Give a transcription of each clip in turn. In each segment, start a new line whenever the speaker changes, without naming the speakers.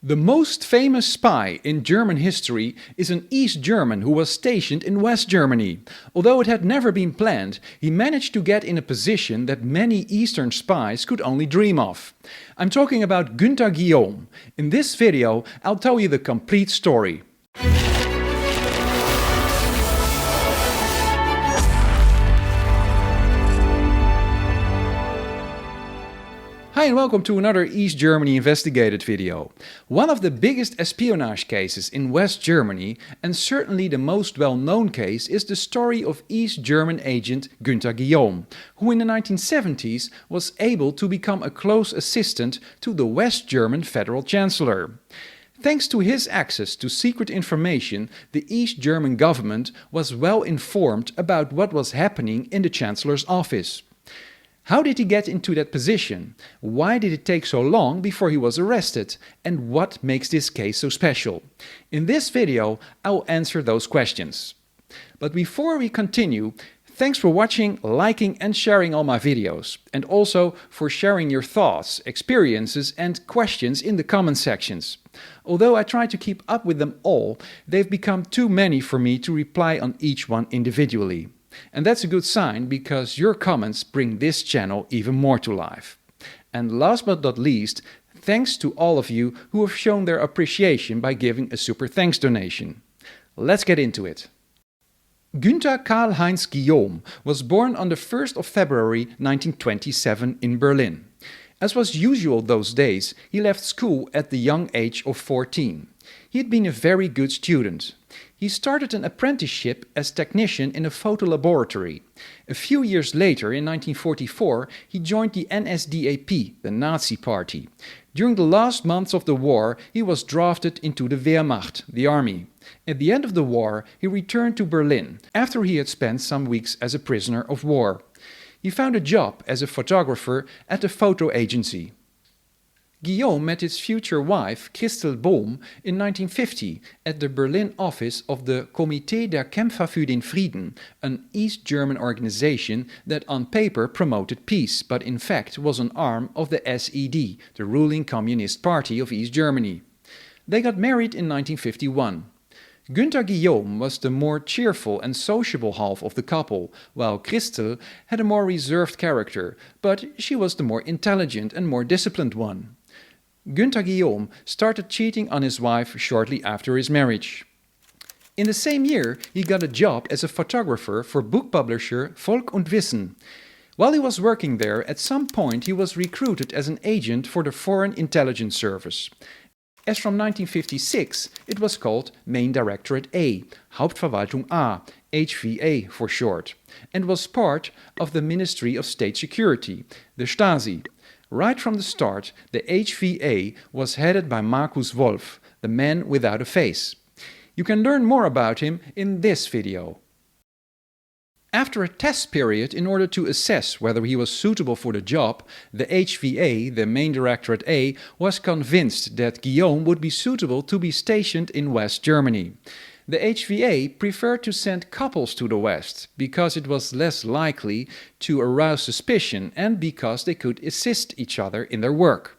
The most famous spy in German history is an East German who was stationed in West Germany. Although it had never been planned, he managed to get in a position that many Eastern spies could only dream of. I'm talking about Günter Guillaume. In this video, I'll tell you the complete story. Hi and welcome to another East Germany investigated video. One of the biggest espionage cases in West Germany, and certainly the most well-known case, is the story of East German agent Günter Guillaume, who in the 1970s was able to become a close assistant to the West German Federal Chancellor. Thanks to his access to secret information, the East German government was well informed about what was happening in the Chancellor's office. How did he get into that position? Why did it take so long before he was arrested? And what makes this case so special? In this video, I will answer those questions. But before we continue, thanks for watching, liking and sharing all my videos. And also for sharing your thoughts, experiences and questions in the comment sections. Although I try to keep up with them all, they've become too many for me to reply on each one individually. And that's a good sign, because your comments bring this channel even more to life. And last but not least, thanks to all of you who have shown their appreciation by giving a super thanks donation. Let's get into it. Günter Karl-Heinz Guillaume was born on the 1st of February 1927 in Berlin. As was usual those days, he left school at the young age of 14. He had been a very good student. He started an apprenticeship as technician in a photo laboratory. A few years later, in 1944, he joined the NSDAP, the Nazi party. During the last months of the war, he was drafted into the Wehrmacht, the army. At the end of the war, he returned to Berlin, after he had spent some weeks as a prisoner of war. He found a job as a photographer at a photo agency. Guillaume met his future wife, Christel Bohm, in 1950 at the Berlin office of the Kommitee der Kämpfer für den Frieden, an East German organization that on paper promoted peace, but in fact was an arm of the SED, the ruling Communist Party of East Germany. They got married in 1951. Günter Guillaume was the more cheerful and sociable half of the couple, while Christel had a more reserved character, but she was the more intelligent and more disciplined one. Günter Guillaume started cheating on his wife shortly after his marriage. In the same year, he got a job as a photographer for book publisher Volk und Wissen. While he was working there, at some point he was recruited as an agent for the Foreign Intelligence Service. As from 1956, it was called Main Directorate A, Hauptverwaltung A, HVA for short, and was part of the Ministry of State Security, the Stasi. Right from the start, the HVA was headed by Markus Wolf, the man without a face. You can learn more about him in this video. After a test period in order to assess whether he was suitable for the job, the HVA, the Main Directorate A, was convinced that Guillaume would be suitable to be stationed in West Germany. The HVA preferred to send couples to the West, because it was less likely to arouse suspicion and because they could assist each other in their work.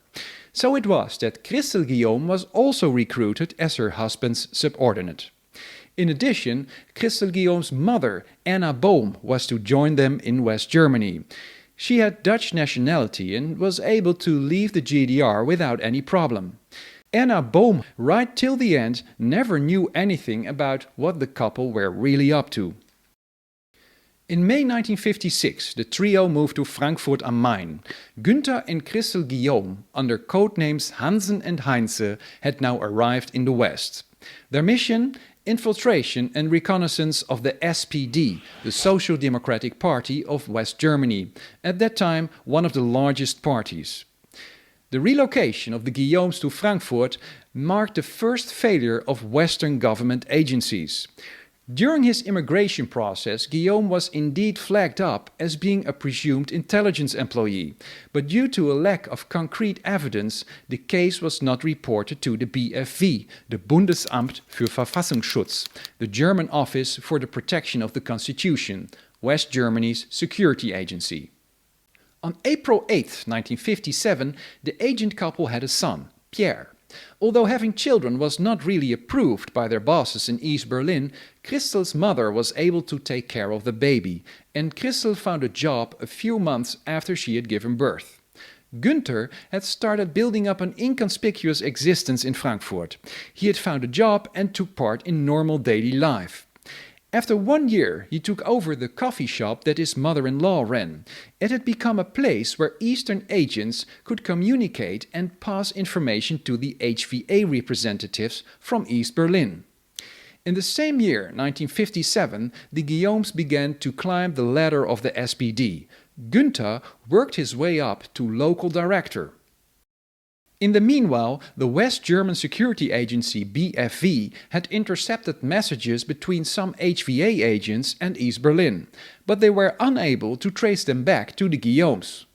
So it was that Christel Guillaume was also recruited as her husband's subordinate. In addition, Christel Guillaume's mother, Anna Bohm, was to join them in West Germany. She had Dutch nationality and was able to leave the GDR without any problem. Anna Bohm, right till the end, never knew anything about what the couple were really up to. In May 1956, the trio moved to Frankfurt am Main. Günter and Christel Guillaume, under codenames Hansen and Heinze, had now arrived in the West. Their mission? Infiltration and reconnaissance of the SPD, the Social Democratic Party of West Germany, at that time one of the largest parties. The relocation of the Guillaumes to Frankfurt marked the first failure of Western government agencies. During his immigration process, Guillaume was indeed flagged up as being a presumed intelligence employee, but due to a lack of concrete evidence, the case was not reported to the BFV, the Bundesamt für Verfassungsschutz, the German Office for the Protection of the Constitution, West Germany's security agency. On April 8, 1957, the agent couple had a son, Pierre. Although having children was not really approved by their bosses in East Berlin, Christel's mother was able to take care of the baby, and Christel found a job a few months after she had given birth. Günter had started building up an inconspicuous existence in Frankfurt. He had found a job and took part in normal daily life. After 1 year, he took over the coffee shop that his mother-in-law ran. It had become a place where Eastern agents could communicate and pass information to the HVA representatives from East Berlin. In the same year, 1957, the Guillaumes began to climb the ladder of the SPD. Günter worked his way up to local director. In the meanwhile, the West German security agency BFV had intercepted messages between some HVA agents and East Berlin, but they were unable to trace them back to the Guillaumes.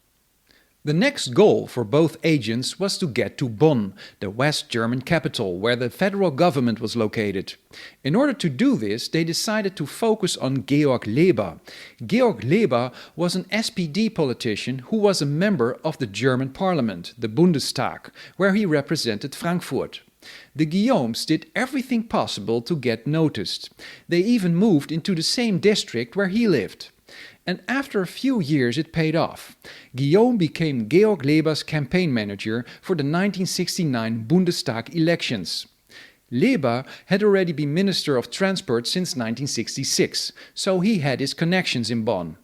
The next goal for both agents was to get to Bonn, the West German capital, where the federal government was located. In order to do this, they decided to focus on Georg Leber. Georg Leber was an SPD politician who was a member of the German parliament, the Bundestag, where he represented Frankfurt. The Guillaumes did everything possible to get noticed. They even moved into the same district where he lived. And after a few years it paid off. Guillaume became Georg Leber's campaign manager for the 1969 Bundestag elections. Leber had already been Minister of Transport since 1966, so he had his connections in Bonn.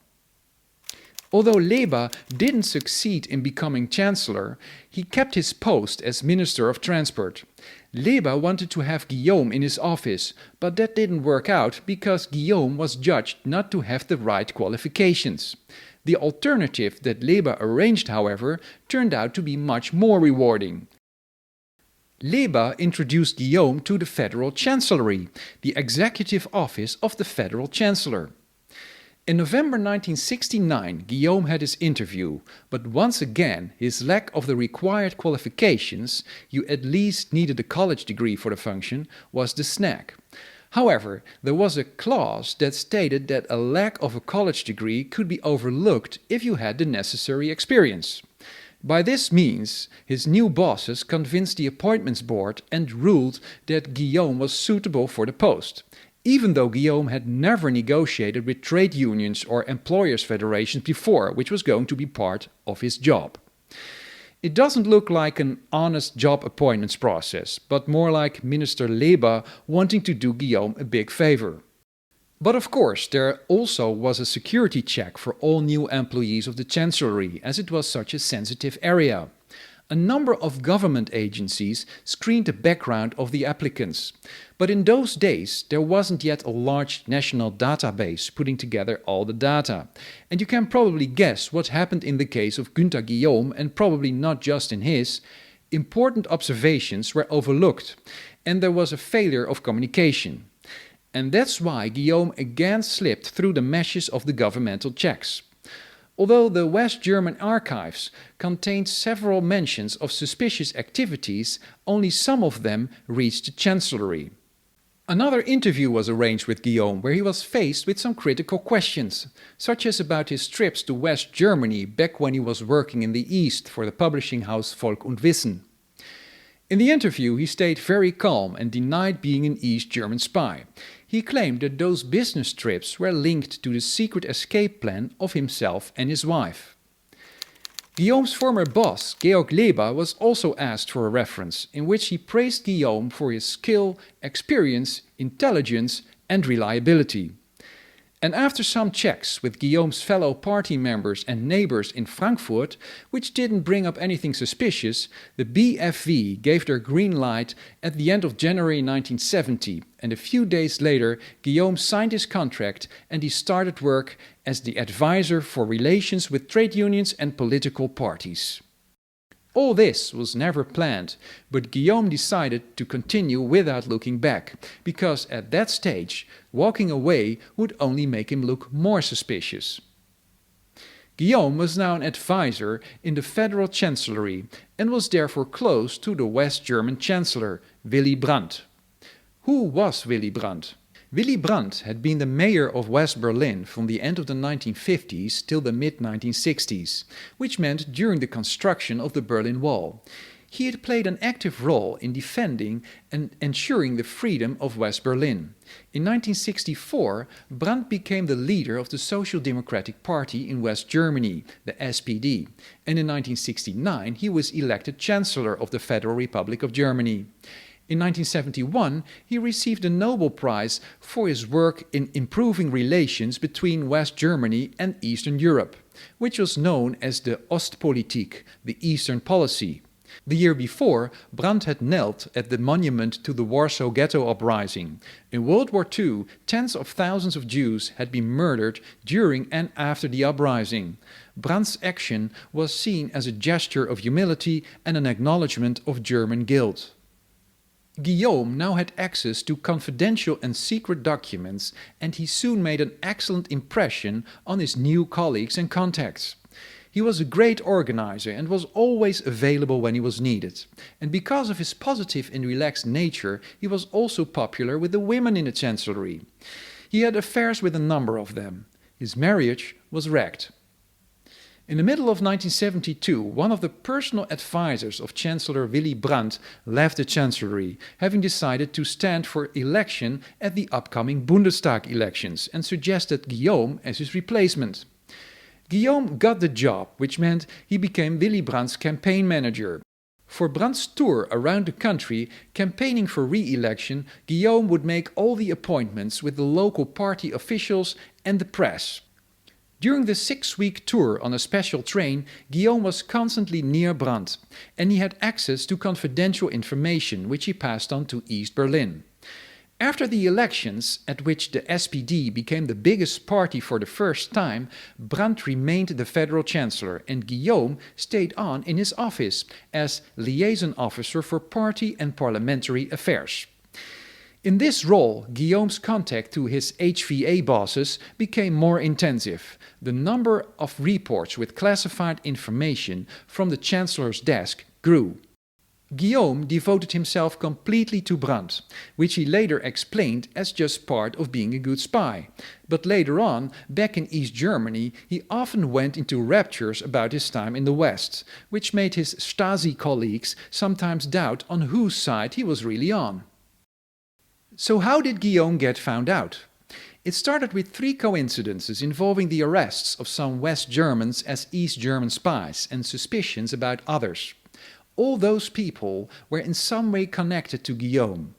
Although Leber didn't succeed in becoming Chancellor, he kept his post as Minister of Transport. Leber wanted to have Guillaume in his office, but that didn't work out because Guillaume was judged not to have the right qualifications. The alternative that Leber arranged, however, turned out to be much more rewarding. Leber introduced Guillaume to the Federal Chancellery, the executive office of the Federal Chancellor. In November 1969, Guillaume had his interview, but once again his lack of the required qualifications, you at least needed a college degree for the function, was the snag. However, there was a clause that stated that a lack of a college degree could be overlooked if you had the necessary experience. By this means, his new bosses convinced the appointments board and ruled that Guillaume was suitable for the post, even though Guillaume had never negotiated with trade unions or employers' federations before, which was going to be part of his job. It doesn't look like an honest job appointments process, but more like Minister Leber wanting to do Guillaume a big favor. But of course, there also was a security check for all new employees of the Chancellery, as it was such a sensitive area. A number of government agencies screened the background of the applicants. But in those days, there wasn't yet a large national database putting together all the data. And you can probably guess what happened in the case of Günter Guillaume, and probably not just in his. Important observations were overlooked, and there was a failure of communication. And that's why Guillaume again slipped through the meshes of the governmental checks. Although the West German archives contained several mentions of suspicious activities, only some of them reached the Chancellery. Another interview was arranged with Guillaume, where he was faced with some critical questions, such as about his trips to West Germany back when he was working in the East for the publishing house Volk und Wissen. In the interview, he stayed very calm and denied being an East German spy. He claimed that those business trips were linked to the secret escape plan of himself and his wife. Guillaume's former boss, Georg Leber, was also asked for a reference, in which he praised Guillaume for his skill, experience, intelligence and reliability. And after some checks with Guillaume's fellow party members and neighbors in Frankfurt, which didn't bring up anything suspicious, the BFV gave their green light at the end of January 1970, and a few days later Guillaume signed his contract and he started work as the advisor for relations with trade unions and political parties. All this was never planned, but Guillaume decided to continue without looking back, because at that stage, walking away would only make him look more suspicious. Guillaume was now an advisor in the Federal Chancellery and was therefore close to the West German Chancellor, Willy Brandt. Who was Willy Brandt? Willy Brandt had been the mayor of West Berlin from the end of the 1950s till the mid-1960s, which meant during the construction of the Berlin Wall. He had played an active role in defending and ensuring the freedom of West Berlin. In 1964, Brandt became the leader of the Social Democratic Party in West Germany, the SPD, and in 1969 he was elected Chancellor of the Federal Republic of Germany. In 1971, he received the Nobel Prize for his work in improving relations between West Germany and Eastern Europe, which was known as the Ostpolitik, the Eastern Policy. The year before, Brandt had knelt at the monument to the Warsaw Ghetto Uprising. In World War II, tens of thousands of Jews had been murdered during and after the uprising. Brandt's action was seen as a gesture of humility and an acknowledgement of German guilt. Guillaume now had access to confidential and secret documents, and he soon made an excellent impression on his new colleagues and contacts. He was a great organizer and was always available when he was needed. And because of his positive and relaxed nature, he was also popular with the women in the Chancellery. He had affairs with a number of them. His marriage was wrecked. In the middle of 1972, one of the personal advisors of Chancellor Willy Brandt left the Chancellery, having decided to stand for election at the upcoming Bundestag elections, and suggested Guillaume as his replacement. Guillaume got the job, which meant he became Willy Brandt's campaign manager. For Brandt's tour around the country, campaigning for re-election, Guillaume would make all the appointments with the local party officials and the press. During the 6-week tour on a special train, Guillaume was constantly near Brandt, and he had access to confidential information which he passed on to East Berlin. After the elections, at which the SPD became the biggest party for the first time, Brandt remained the federal chancellor and Guillaume stayed on in his office as liaison officer for party and parliamentary affairs. In this role, Guillaume's contact to his HVA bosses became more intensive. The number of reports with classified information from the Chancellor's desk grew. Guillaume devoted himself completely to Brandt, which he later explained as just part of being a good spy. But later on, back in East Germany, he often went into raptures about his time in the West, which made his Stasi colleagues sometimes doubt on whose side he was really on. So how did Guillaume get found out? It started with 3 coincidences involving the arrests of some West Germans as East German spies and suspicions about others. All those people were in some way connected to Guillaume.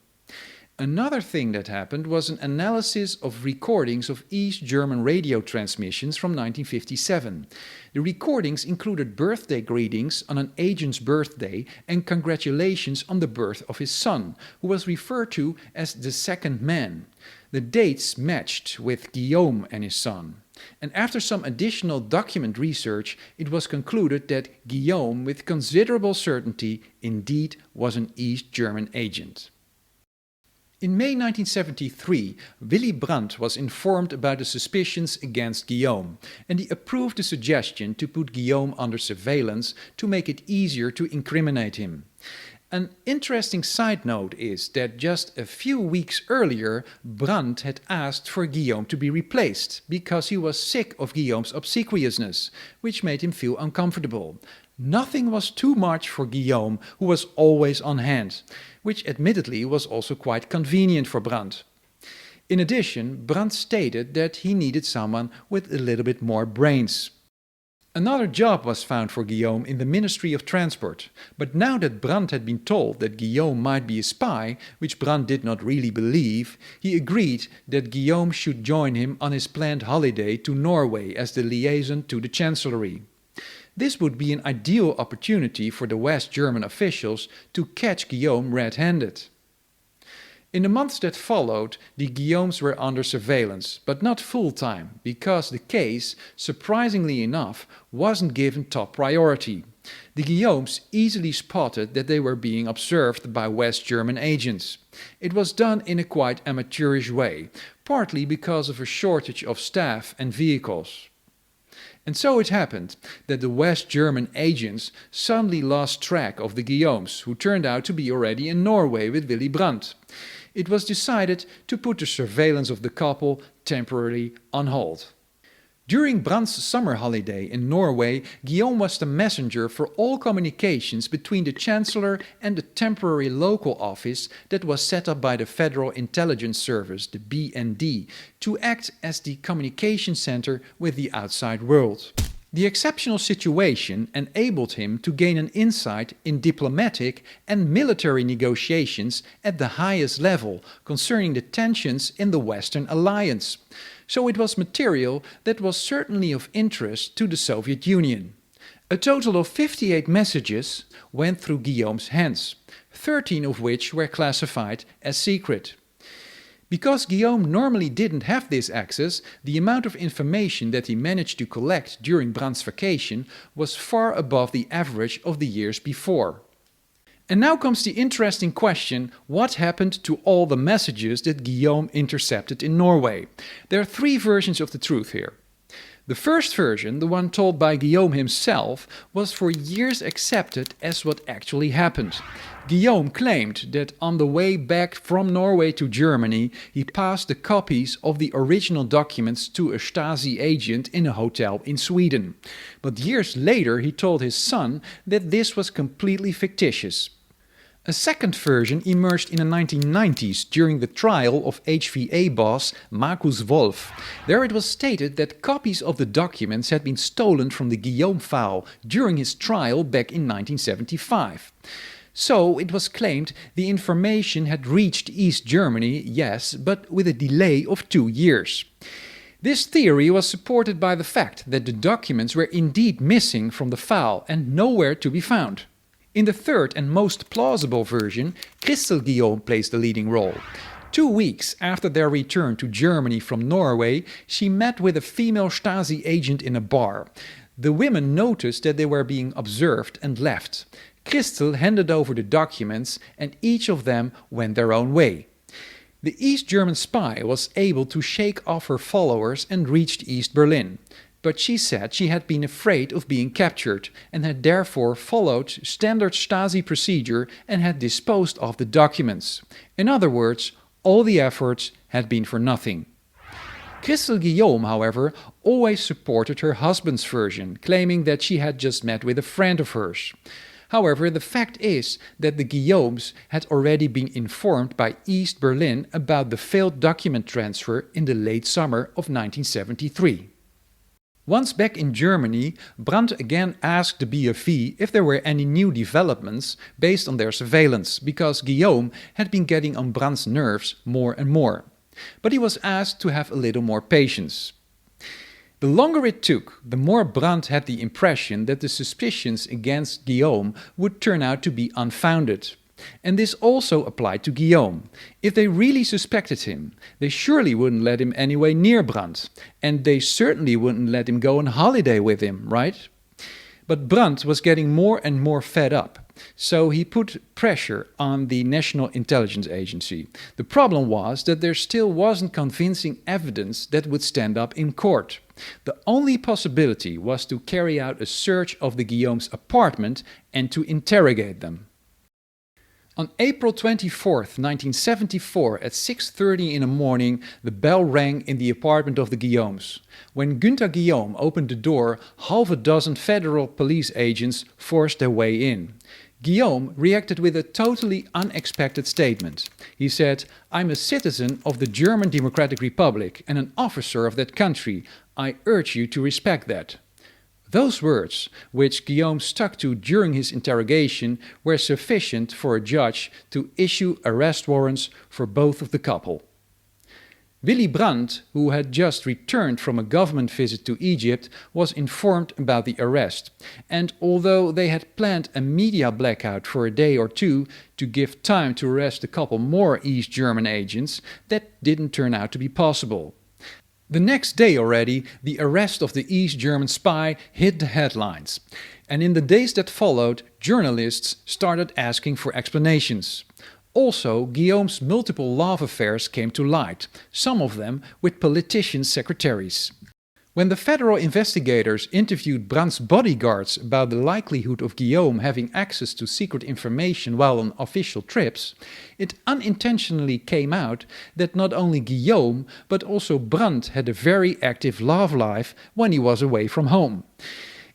Another thing that happened was an analysis of recordings of East German radio transmissions from 1957. The recordings included birthday greetings on an agent's birthday and congratulations on the birth of his son, who was referred to as the second man. The dates matched with Guillaume and his son. And after some additional document research, it was concluded that Guillaume, with considerable certainty, indeed was an East German agent. In May 1973, Willy Brandt was informed about the suspicions against Guillaume, and he approved the suggestion to put Guillaume under surveillance to make it easier to incriminate him. An interesting side note is that just a few weeks earlier, Brandt had asked for Guillaume to be replaced because he was sick of Guillaume's obsequiousness, which made him feel uncomfortable. Nothing was too much for Guillaume, who was always on hand, which admittedly was also quite convenient for Brandt. In addition, Brandt stated that he needed someone with a little bit more brains. Another job was found for Guillaume in the Ministry of Transport, but now that Brandt had been told that Guillaume might be a spy, which Brandt did not really believe, he agreed that Guillaume should join him on his planned holiday to Norway as the liaison to the Chancellery. This would be an ideal opportunity for the West German officials to catch Guillaume red-handed. In the months that followed, the Guillaumes were under surveillance, but not full-time, because the case, surprisingly enough, wasn't given top priority. The Guillaumes easily spotted that they were being observed by West German agents. It was done in a quite amateurish way, partly because of a shortage of staff and vehicles. And so it happened that the West German agents suddenly lost track of the Guillaumes, who turned out to be already in Norway with Willy Brandt. It was decided to put the surveillance of the couple temporarily on hold. During Brandt's summer holiday in Norway, Guillaume was the messenger for all communications between the Chancellor and the temporary local office that was set up by the Federal Intelligence Service, the BND, to act as the communication center with the outside world. The exceptional situation enabled him to gain an insight in diplomatic and military negotiations at the highest level concerning the tensions in the Western Alliance. So it was material that was certainly of interest to the Soviet Union. A total of 58 messages went through Guillaume's hands, 13 of which were classified as secret. Because Guillaume normally didn't have this access, the amount of information that he managed to collect during Brandt's vacation was far above the average of the years before. And now comes the interesting question, what happened to all the messages that Guillaume intercepted in Norway? There are three versions of the truth here. The first version, the one told by Guillaume himself, was for years accepted as what actually happened. Guillaume claimed that on the way back from Norway to Germany, he passed the copies of the original documents to a Stasi agent in a hotel in Sweden. But years later he told his son that this was completely fictitious. A second version emerged in the 1990s during the trial of HVA boss Markus Wolf. There it was stated that copies of the documents had been stolen from the Guillaume file during his trial back in 1975. So it was claimed the information had reached East Germany, yes, but with a delay of 2 years. This theory was supported by the fact that the documents were indeed missing from the file and nowhere to be found. In the third and most plausible version, Christel Guillaume plays the leading role. 2 weeks after their return to Germany from Norway, she met with a female Stasi agent in a bar. The women noticed that they were being observed and left. Christel handed over the documents and each of them went their own way. The East German spy was able to shake off her followers and reached East Berlin. But she said she had been afraid of being captured and had therefore followed standard Stasi procedure and had disposed of the documents. In other words, all the efforts had been for nothing. Christel Guillaume, however, always supported her husband's version, claiming that she had just met with a friend of hers. However, the fact is that the Guillaumes had already been informed by East Berlin about the failed document transfer in the late summer of 1973. Once back in Germany, Brandt again asked the BFV if there were any new developments based on their surveillance, because Guillaume had been getting on Brandt's nerves more and more. But he was asked to have a little more patience. The longer it took, the more Brandt had the impression that the suspicions against Guillaume would turn out to be unfounded. And this also applied to Guillaume. If they really suspected him, they surely wouldn't let him anyway near Brandt. And they certainly wouldn't let him go on holiday with him, right? But Brandt was getting more and more fed up. So he put pressure on the National Intelligence Agency. The problem was that there still wasn't convincing evidence that would stand up in court. The only possibility was to carry out a search of the Guillaume's apartment and to interrogate them. On April 24, 1974, at 6:30 in the morning, the bell rang in the apartment of the Guillaumes. When Günter Guillaume opened the door, half a dozen federal police agents forced their way in. Guillaume reacted with a totally unexpected statement. He said, "I'm a citizen of the German Democratic Republic and an officer of that country. I urge you to respect that." Those words, which Guillaume stuck to during his interrogation, were sufficient for a judge to issue arrest warrants for both of the couple. Willy Brandt, who had just returned from a government visit to Egypt, was informed about the arrest. And although they had planned a media blackout for a day or two to give time to arrest a couple more East German agents, that didn't turn out to be possible. The next day already, the arrest of the East German spy hit the headlines. And in the days that followed, journalists started asking for explanations. Also, Guillaume's multiple love affairs came to light, some of them with politicians' secretaries. When the federal investigators interviewed Brandt's bodyguards about the likelihood of Guillaume having access to secret information while on official trips, it unintentionally came out that not only Guillaume but also Brandt had a very active love life when he was away from home.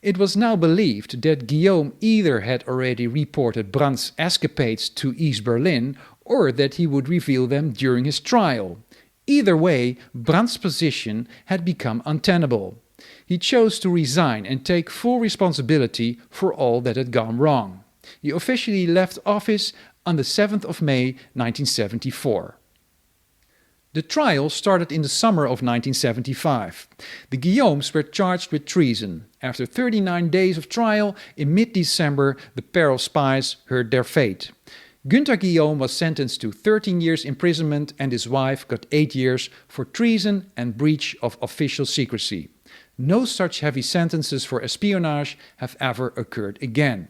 It was now believed that Guillaume either had already reported Brandt's escapades to East Berlin or that he would reveal them during his trial. Either way, Brandt's position had become untenable. He chose to resign and take full responsibility for all that had gone wrong. He officially left office on the 7th of May 1974. The trial started in the summer of 1975. The Guillaumes were charged with treason. After 39 days of trial, in mid-December, the pair of spies heard their fate. Günter Guillaume was sentenced to 13 years imprisonment and his wife got 8 years for treason and breach of official secrecy. No such heavy sentences for espionage have ever occurred again.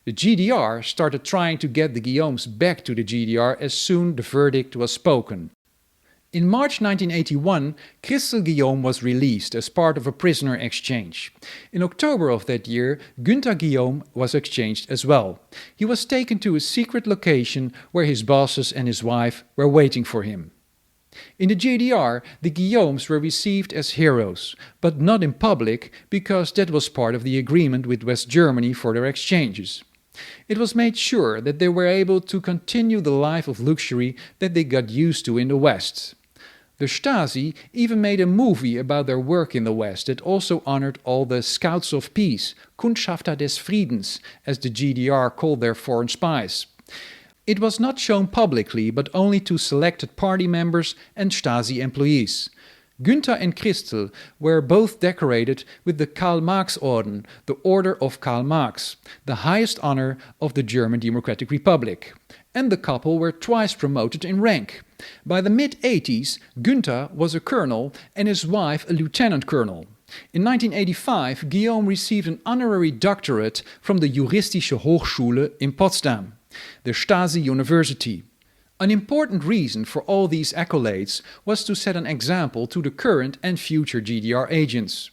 The GDR started trying to get the Guillaumes back to the GDR as soon as the verdict was spoken. In March 1981, Christel Guillaume was released as part of a prisoner exchange. In October of that year, Günter Guillaume was exchanged as well. He was taken to a secret location where his bosses and his wife were waiting for him. In the GDR, the Guillaumes were received as heroes, but not in public because that was part of the agreement with West Germany for their exchanges. It was made sure that they were able to continue the life of luxury that they got used to in the West. The Stasi even made a movie about their work in the West that also honored all the Scouts of Peace, Kundschafter des Friedens, as the GDR called their foreign spies. It was not shown publicly, but only to selected party members and Stasi employees. Günter and Christel were both decorated with the Karl Marx Orden, the Order of Karl Marx, the highest honor of the German Democratic Republic. And the couple were twice promoted in rank. By the mid-80s, Günter was a colonel and his wife a lieutenant colonel. In 1985, Guillaume received an honorary doctorate from the Juristische Hochschule in Potsdam, the Stasi University. An important reason for all these accolades was to set an example to the current and future GDR agents.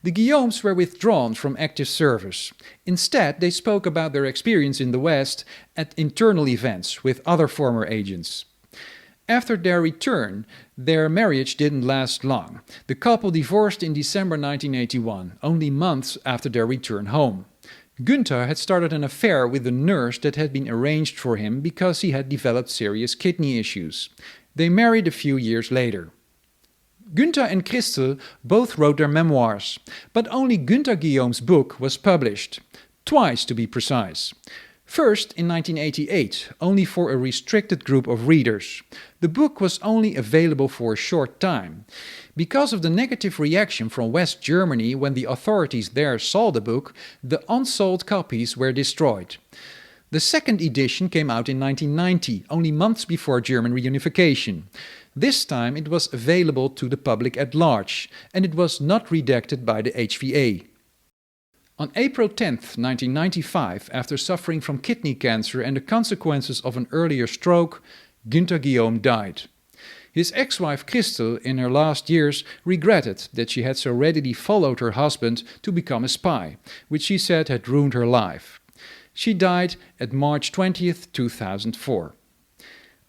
The Guillaumes were withdrawn from active service. Instead, they spoke about their experience in the West at internal events with other former agents. After their return, their marriage didn't last long. The couple divorced in December 1981, only months after their return home. Günter had started an affair with a nurse that had been arranged for him because he had developed serious kidney issues. They married a few years later. Günter and Christel both wrote their memoirs, but only Günter Guillaume's book was published. Twice, to be precise. First in 1988, only for a restricted group of readers. The book was only available for a short time. Because of the negative reaction from West Germany when the authorities there saw the book, the unsold copies were destroyed. The second edition came out in 1990, only months before German reunification. This time it was available to the public at large, and it was not redacted by the HVA. On April 10, 1995, after suffering from kidney cancer and the consequences of an earlier stroke, Günter Guillaume died. His ex-wife Christel, in her last years, regretted that she had so readily followed her husband to become a spy, which she said had ruined her life. She died at March 20, 2004.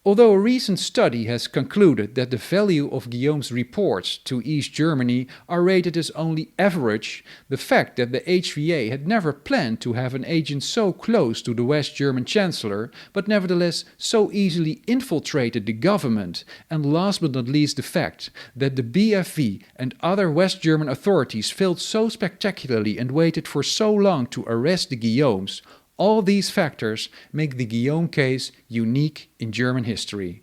Although a recent study has concluded that the value of Guillaume's reports to East Germany are rated as only average, the fact that the HVA had never planned to have an agent so close to the West German Chancellor, but nevertheless so easily infiltrated the government, and last but not least the fact that the BFV and other West German authorities failed so spectacularly and waited for so long to arrest the Guillaumes, all these factors make the Guillaume case unique in German history.